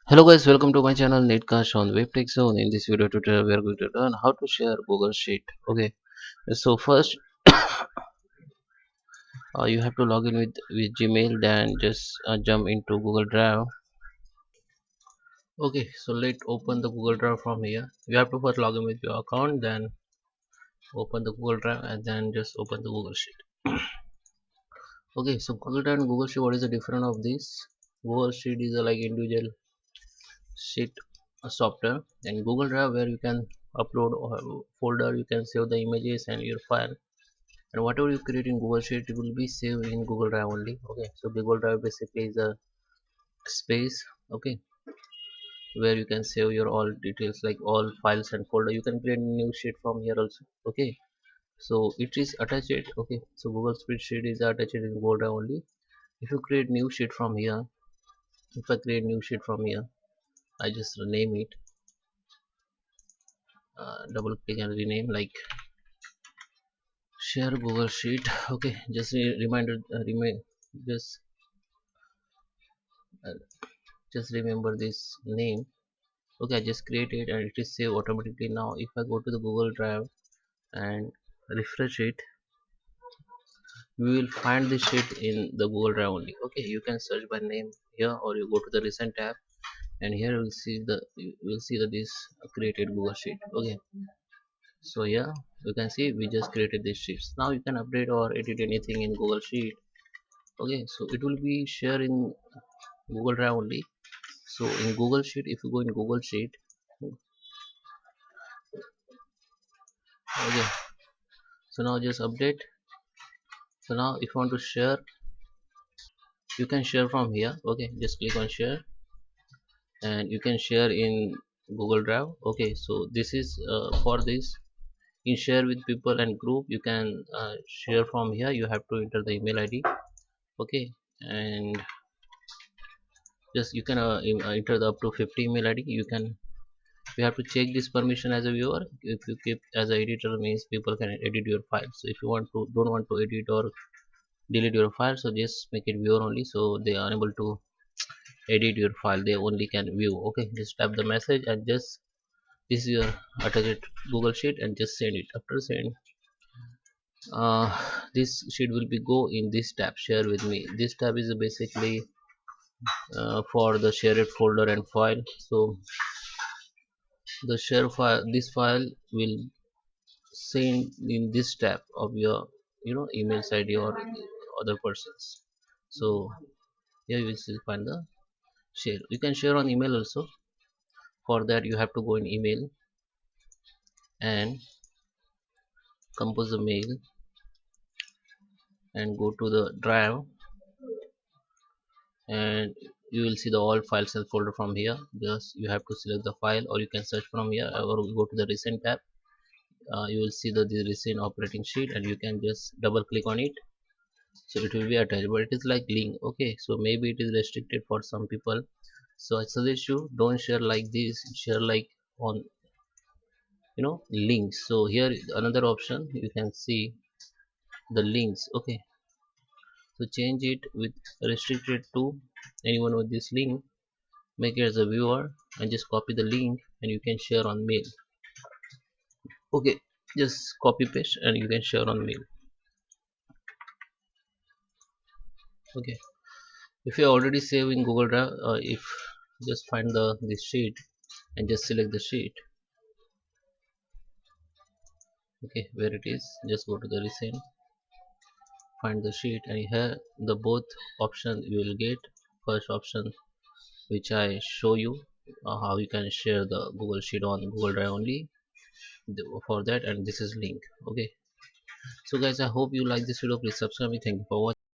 Hello guys, welcome to my channel Netcast on WebTech Zone. In this video tutorial, we are going to learn how to share Google Sheet. Okay, so first you have to log in with Gmail, then just jump into Google Drive. Okay, so let's open the Google Drive from here. You have to first log in with your account, then open the Google Drive, and then just open the Google Sheet. Okay, so Google Drive and Google Sheet, what is the difference of this? Google Sheet is a like individual sheet software, and Google Drive where you can upload or folder, you can save the images and your file, and whatever you create in Google Sheet it will be saved in Google Drive only. Okay, so Google Drive basically is a space, okay, where you can save your all details like all files and folder. You can create new sheet from here also. Okay, so it is attached. Okay, so Google spreadsheet is attached in Google Drive only. If you create new sheet from here, if I create new sheet from here, I just rename it, double click and rename like share Google Sheet. Okay, just reminder, just uh, just remember this name. Okay, I just created and it is saved automatically. Now if I go to the Google Drive and refresh it, we will find the sheet in the Google Drive only. Okay, you can search by name here, or you go to the recent tab, and here you will see that this created Google Sheet. Okay, so yeah, you can see we just created these sheets. Now you can update or edit anything in Google Sheet. Okay, so it will be shared in Google Drive only. So in Google Sheet, if you go in Google Sheet, okay, so now just update. So now if you want to share, you can share from here. Okay, just click on share and you can share in Google Drive. Okay, so this is for this in share with people and group, you can share from here. You have to enter the email ID. Okay, and just you can enter the up to 50 email ID. You have to check this permission as a viewer. If you keep as an editor, means people can edit your file. So if you don't want to edit or delete your file, so just make it viewer only, so they are unable to edit your file, they only can view. Okay, just type the message and just this is your attached Google Sheet and just send it. After send, this sheet will be go in this tab, share with me. This tab is basically for the shared folder and file. So the share file, this file will send in this tab of your email ID or other persons. So here you will still find the share. You can share on email also. For that you have to go in email and compose the mail and go to the drive, and you will see the all files and folder from here. Just you have to select the file, or you can search from here, or go to the recent tab. You will see the recent operating sheet and you can just double click on it, so it will be attached, but it is like link. Okay, so maybe it is restricted for some people, so I suggest you don't share like this, share like on links. So here another option, you can see the links. Okay, so change it with restricted to anyone with this link, make it as a viewer and just copy the link and you can share on mail. Okay, just copy paste and you can share on mail. Okay, if you already save in Google Drive, if just find this sheet and just select the sheet. Okay, where it is, just go to the recent, find the sheet, and here the both option you will get. First option which I show you, how you can share the Google Sheet on Google Drive only, for that, and this is link. Okay, so guys, I hope you like this video. Please subscribe me. Thank you for watching.